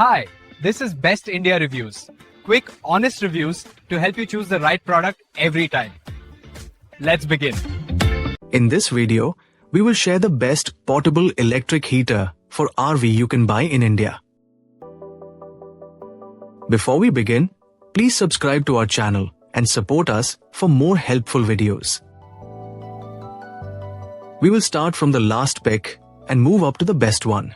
Hi, this is Best India Reviews. Quick, honest reviews to help you choose the right product every time. Let's begin. In this video, we will share the best portable electric heater for RV you can buy in India. Before we begin, please subscribe to our channel and support us for more helpful videos. We will start from the last pick and move up to the best one.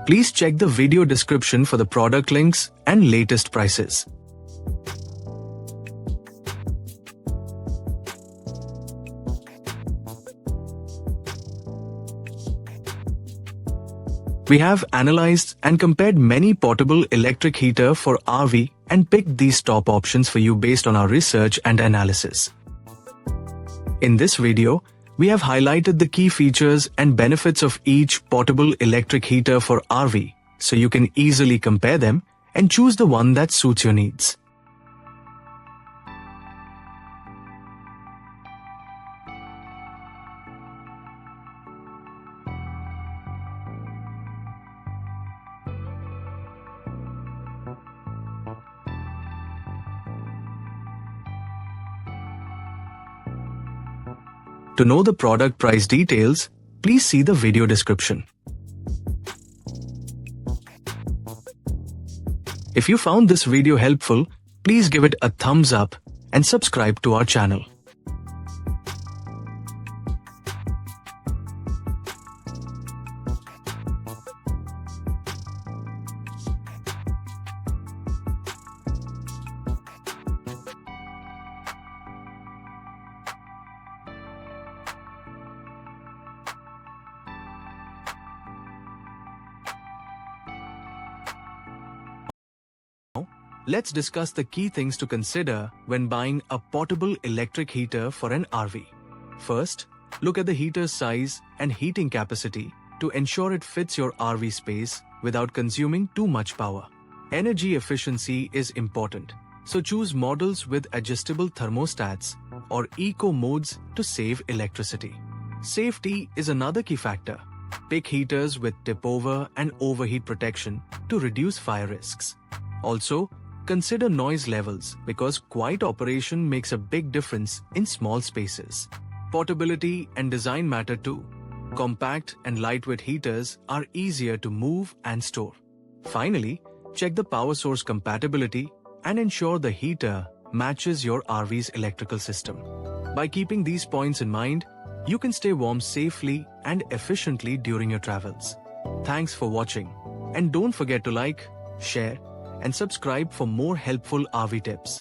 Please check the video description for the product links and latest prices. We have analyzed and compared many portable electric heater for RV and picked these top options for you based on our research and analysis. In this video, we have highlighted the key features and benefits of each portable electric heater for RV, so you can easily compare them and choose the one that suits your needs. To know the product price details, please see the video description. If you found this video helpful, please give it a thumbs up and subscribe to our channel. Let's discuss the key things to consider when buying a portable electric heater for an RV. First, look at the heater's size and heating capacity to ensure it fits your RV space without consuming too much power. Energy efficiency is important, so choose models with adjustable thermostats or eco modes to save electricity. Safety is another key factor. Pick heaters with tip-over and overheat protection to reduce fire risks. Also, consider noise levels because quiet operation makes a big difference in small spaces. Portability and design matter too. Compact and lightweight heaters are easier to move and store. Finally, check the power source compatibility and ensure the heater matches your RV's electrical system. By keeping these points in mind, you can stay warm safely and efficiently during your travels. Thanks for watching, and don't forget to like, share, and subscribe for more helpful RV tips.